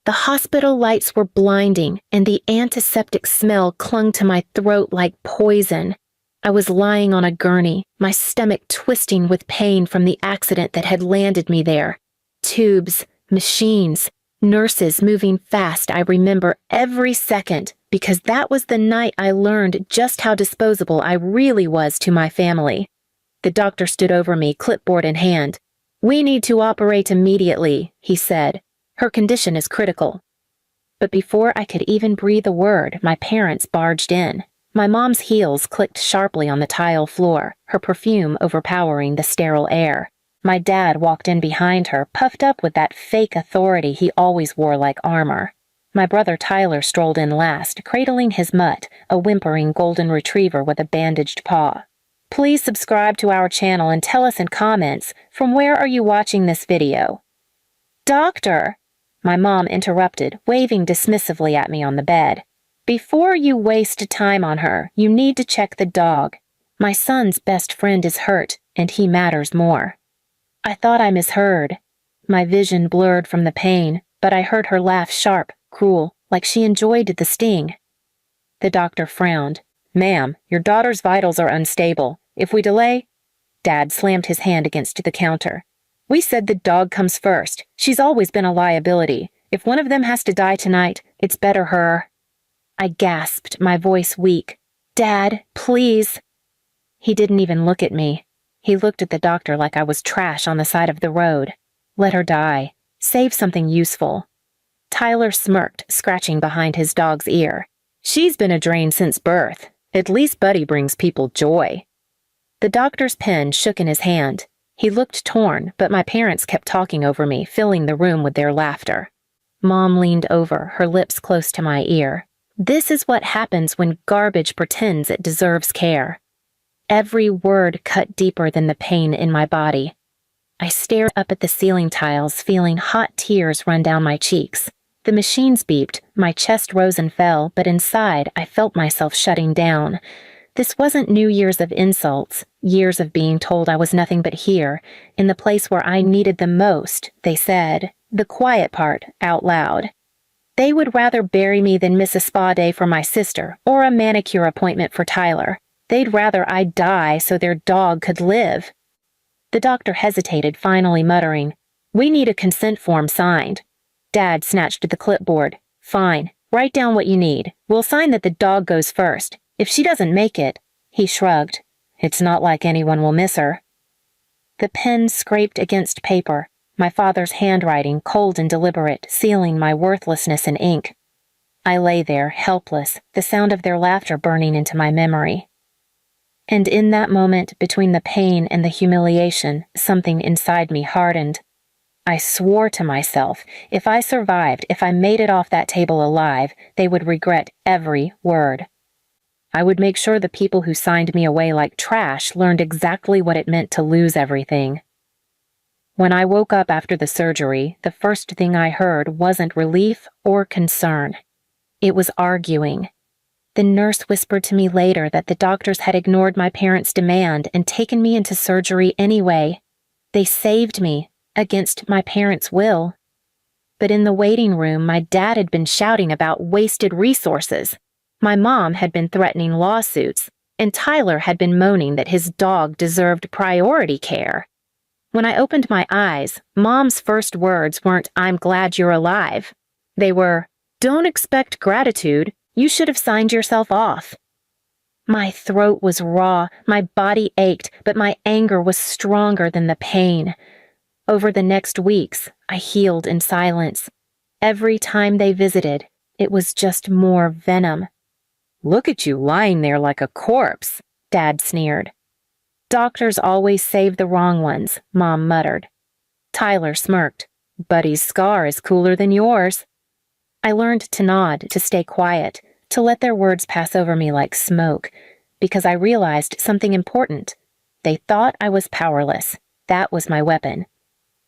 The hospital lights were blinding, and the antiseptic smell clung to my throat like poison. I was lying on a gurney, my stomach twisting with pain from the accident that had landed me there. Tubes, machines, nurses moving fast. I remember every second, because that was the night I learned just how disposable I really was to my family. The doctor stood over me, clipboard in hand. "We need to operate immediately," he said. "Her condition is critical." But before I could even breathe a word, my parents barged in. My mom's heels clicked sharply on the tile floor, her perfume overpowering the sterile air. My dad walked in behind her, puffed up with that fake authority he always wore like armor. My brother Tyler strolled in last, cradling his mutt, a whimpering golden retriever with a bandaged paw. Please subscribe to our channel and tell us in comments, from where are you watching this video? "Doctor!" My mom interrupted, waving dismissively at me on the bed. "Before you waste time on her, you need to check the dog. My son's best friend is hurt, and he matters more." I thought I misheard. My vision blurred from the pain, but I heard her laugh sharp, cruel, like she enjoyed the sting. The doctor frowned. "Ma'am, your daughter's vitals are unstable. If we delay—" Dad slammed his hand against the counter. "We said the dog comes first. She's always been a liability. If one of them has to die tonight, it's better her." I gasped, my voice weak. "Dad, please." He didn't even look at me. He looked at the doctor like I was trash on the side of the road. Let her die. Save something useful. Tyler smirked, scratching behind his dog's ear. "She's been a drain since birth. At least Buddy brings people joy." The doctor's pen shook in his hand. He looked torn, but my parents kept talking over me, filling the room with their laughter. Mom leaned over, her lips close to my ear. This is what happens when garbage pretends it deserves care. Every word cut deeper than the pain in my body. I stared up at the ceiling tiles, feeling hot tears run down my cheeks. The machines beeped, my chest rose and fell, but inside I felt myself shutting down. This wasn't New Year's of insults, years of being told I was nothing but here, in the place where I needed them most, they said, the quiet part, out loud. They would rather bury me than miss a spa day for my sister or a manicure appointment for Tyler. They'd rather I die so their dog could live. The doctor hesitated, finally muttering, "We need a consent form signed." Dad snatched the clipboard. "Fine, write down what you need. We'll sign that the dog goes first. If she doesn't make it," he shrugged, "it's not like anyone will miss her." The pen scraped against paper, my father's handwriting cold and deliberate, sealing my worthlessness in ink. I lay there, helpless, the sound of their laughter burning into my memory. And in that moment, between the pain and the humiliation, something inside me hardened. I swore to myself, if I survived, if I made it off that table alive, they would regret every word. I would make sure the people who signed me away like trash learned exactly what it meant to lose everything. When I woke up after the surgery, the first thing I heard wasn't relief or concern. It was arguing. The nurse whispered to me later that the doctors had ignored my parents' demand and taken me into surgery anyway. They saved me, against my parents' will. But in the waiting room, my dad had been shouting about wasted resources. My mom had been threatening lawsuits, and Tyler had been moaning that his dog deserved priority care. When I opened my eyes, Mom's first words weren't, "I'm glad you're alive." They were, "Don't expect gratitude. You should have signed yourself off." My throat was raw, my body ached, but my anger was stronger than the pain. Over the next weeks, I healed in silence. Every time they visited, it was just more venom. "Look at you lying there like a corpse," Dad sneered. "Doctors always save the wrong ones," Mom muttered. Tyler smirked. "Buddy's scar is cooler than yours." I learned to nod, to stay quiet, to let their words pass over me like smoke, because I realized something important. They thought I was powerless. That was my weapon.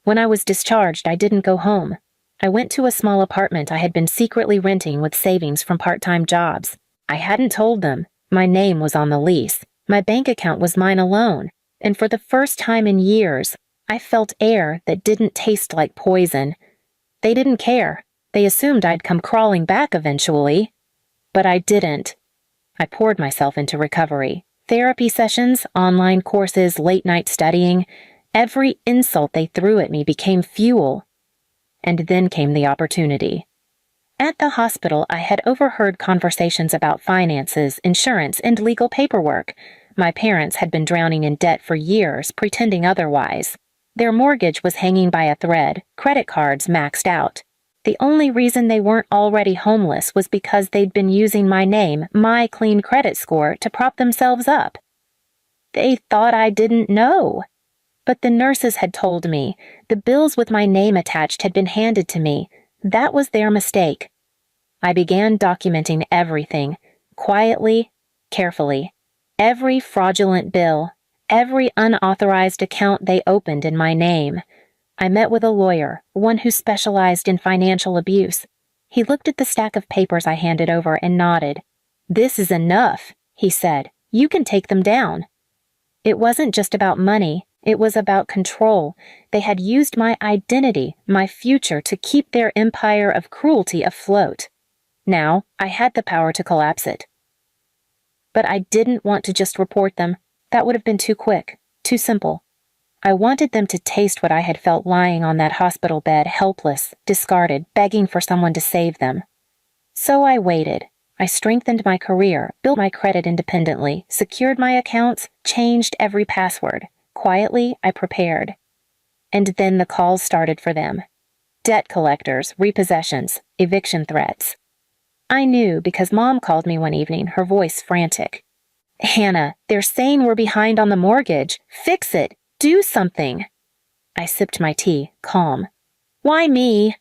When I was discharged, I didn't go home. I went to a small apartment I had been secretly renting with savings from part-time jobs. I hadn't told them. My name was on the lease. My bank account was mine alone. And for the first time in years, I felt air that didn't taste like poison. They didn't care. They assumed I'd come crawling back eventually. But I didn't. I poured myself into recovery. Therapy sessions, online courses, late-night studying. Every insult they threw at me became fuel. And then came the opportunity. At the hospital, I had overheard conversations about finances, insurance, and legal paperwork. My parents had been drowning in debt for years, pretending otherwise. Their mortgage was hanging by a thread, credit cards maxed out. The only reason they weren't already homeless was because they'd been using my name, my clean credit score, to prop themselves up. They thought I didn't know. But the nurses had told me. The bills with my name attached had been handed to me. That was their mistake. I began documenting everything, quietly, carefully. Every fraudulent bill, every unauthorized account they opened in my name. I met with a lawyer, one who specialized in financial abuse. He looked at the stack of papers I handed over and nodded. "This is enough," he said. "You can take them down." It wasn't just about money. It was about control. They had used my identity, my future, to keep their empire of cruelty afloat. Now, I had the power to collapse it. But I didn't want to just report them. That would have been too quick, too simple. I wanted them to taste what I had felt lying on that hospital bed, helpless, discarded, begging for someone to save them. So I waited. I strengthened my career, built my credit independently, secured my accounts, changed every password. Quietly, I prepared. And then the calls started for them. Debt collectors, repossessions, eviction threats. I knew because Mom called me one evening, her voice frantic. "Hannah, they're saying we're behind on the mortgage. Fix it. Do something." I sipped my tea, calm. "Why me?"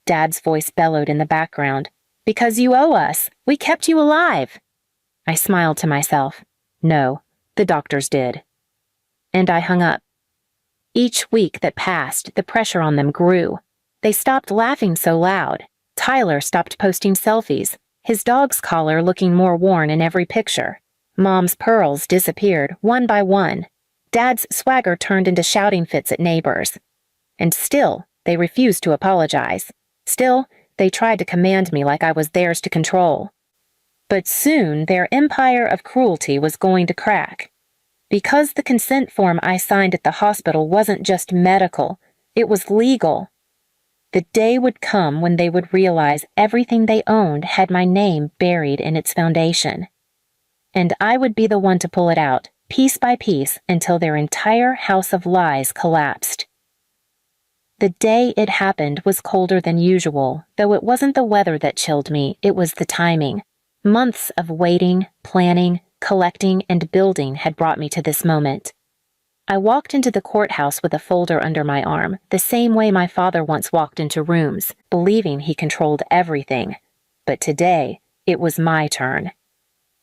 Dad's voice bellowed in the background. "Because you owe us. We kept you alive." I smiled to myself. No, the doctors did. And I hung up. Each week that passed, the pressure on them grew. They stopped laughing so loud. Tyler stopped posting selfies, his dog's collar looking more worn in every picture. Mom's pearls disappeared, one by one. Dad's swagger turned into shouting fits at neighbors. And still, they refused to apologize. Still, they tried to command me like I was theirs to control. But soon, their empire of cruelty was going to crack. Because the consent form I signed at the hospital wasn't just medical, it was legal. The day would come when they would realize everything they owned had my name buried in its foundation. And I would be the one to pull it out, piece by piece, until their entire house of lies collapsed. The day it happened was colder than usual, though it wasn't the weather that chilled me, it was the timing. Months of waiting, planning, collecting, and building had brought me to this moment. I walked into the courthouse with a folder under my arm, the same way my father once walked into rooms, believing he controlled everything. But today, it was my turn.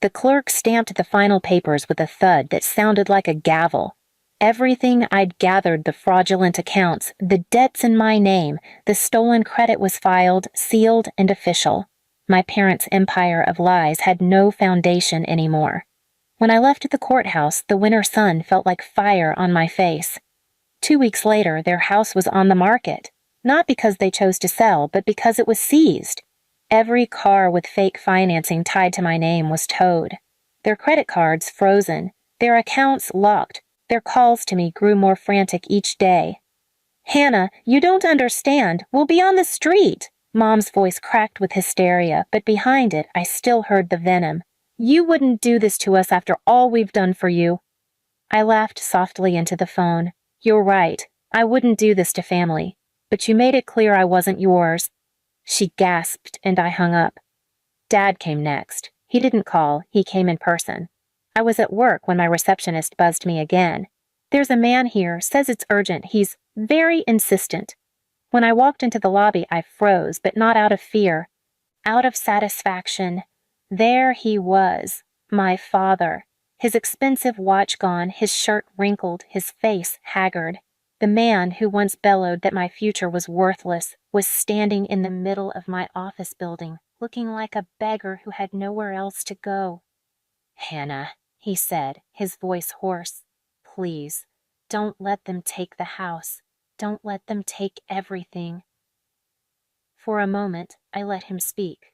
The clerk stamped the final papers with a thud that sounded like a gavel. Everything I'd gathered, the fraudulent accounts, the debts in my name, the stolen credit was filed, sealed, and official. My parents' empire of lies had no foundation anymore. When I left the courthouse, the winter sun felt like fire on my face. 2 weeks later, their house was on the market, not because they chose to sell, but because it was seized. Every car with fake financing tied to my name was towed. Their credit cards frozen, their accounts locked. Their calls to me grew more frantic each day. "Hannah, you don't understand. We'll be on the street." Mom's voice cracked with hysteria, but behind it, I still heard the venom. "You wouldn't do this to us after all we've done for you." I laughed softly into the phone. "You're right. I wouldn't do this to family. But you made it clear I wasn't yours." She gasped, and I hung up. Dad came next. He didn't call. He came in person. I was at work when my receptionist buzzed me again. "There's a man here, says it's urgent. He's very insistent." When I walked into the lobby, I froze, but not out of fear. Out of satisfaction. There he was, my father. His expensive watch gone, his shirt wrinkled, his face haggard. The man who once bellowed that my future was worthless was standing in the middle of my office building, looking like a beggar who had nowhere else to go. "Hannah," he said, his voice hoarse, "please, don't let them take the house. Don't let them take everything." For a moment, I let him speak.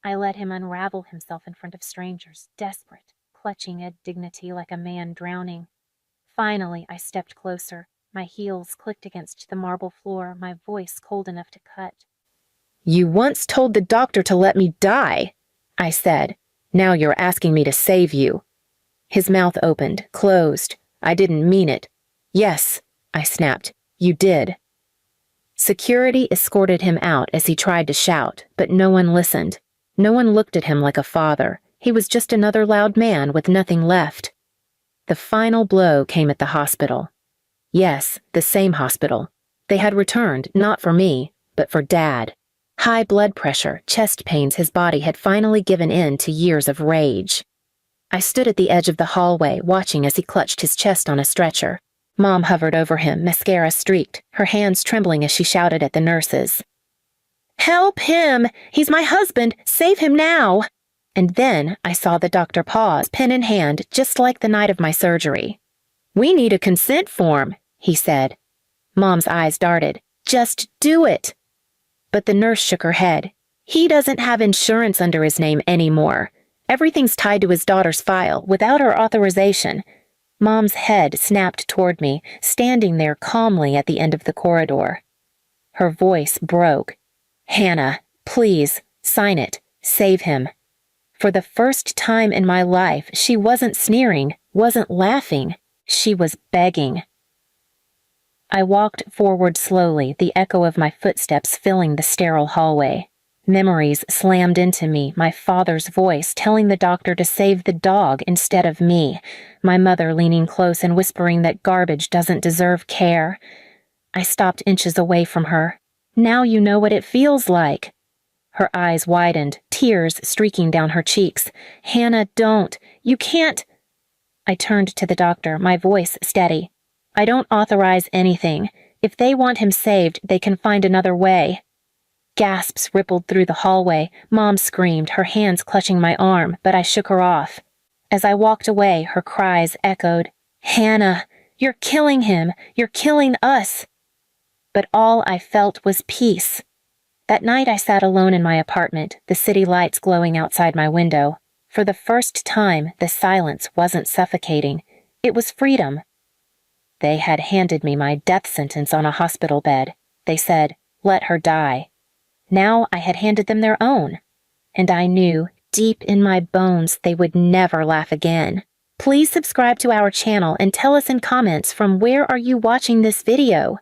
I let him unravel himself in front of strangers, desperate, clutching at dignity like a man drowning. Finally, I stepped closer. My heels clicked against the marble floor, my voice cold enough to cut. "You once told the doctor to let me die," I said. "Now you're asking me to save you." His mouth opened, closed. I didn't mean it. "Yes," I snapped. "You did." Security escorted him out as he tried to shout, but no one listened. No one looked at him like a father. He was just another loud man with nothing left. The final blow came at the hospital. Yes, the same hospital. They had returned, not for me, but for Dad. High blood pressure, chest pains his body had finally given in to years of rage. I stood at the edge of the hallway, watching as he clutched his chest on a stretcher. Mom hovered over him, mascara streaked, her hands trembling as she shouted at the nurses. "Help him! He's my husband! Save him now!" And then I saw the doctor pause, pen in hand, just like the night of my surgery. "We need a consent form," he said. Mom's eyes darted. "Just do it." But the nurse shook her head. "He doesn't have insurance under his name anymore. Everything's tied to his daughter's file, without her authorization." Mom's head snapped toward me, standing there calmly at the end of the corridor. Her voice broke. "Hannah, please, sign it. Save him." For the first time in my life, she wasn't sneering, wasn't laughing. She was begging. I walked forward slowly, the echo of my footsteps filling the sterile hallway. Memories slammed into me, my father's voice telling the doctor to save the dog instead of me, my mother leaning close and whispering that garbage doesn't deserve care. I stopped inches away from her. "Now you know what it feels like." Her eyes widened, tears streaking down her cheeks. "Hannah, don't. You can't." I turned to the doctor, my voice steady. "I don't authorize anything. If they want him saved, they can find another way." Gasps rippled through the hallway. Mom screamed, her hands clutching my arm, but I shook her off. As I walked away, her cries echoed. "Hannah, you're killing him. You're killing us." But all I felt was peace. That night I sat alone in my apartment, the city lights glowing outside my window. For the first time, the silence wasn't suffocating. It was freedom. They had handed me my death sentence on a hospital bed. They said, "Let her die." Now I had handed them their own. And I knew, deep in my bones, they would never laugh again. Please subscribe to our channel and tell us in comments from where are you watching this video.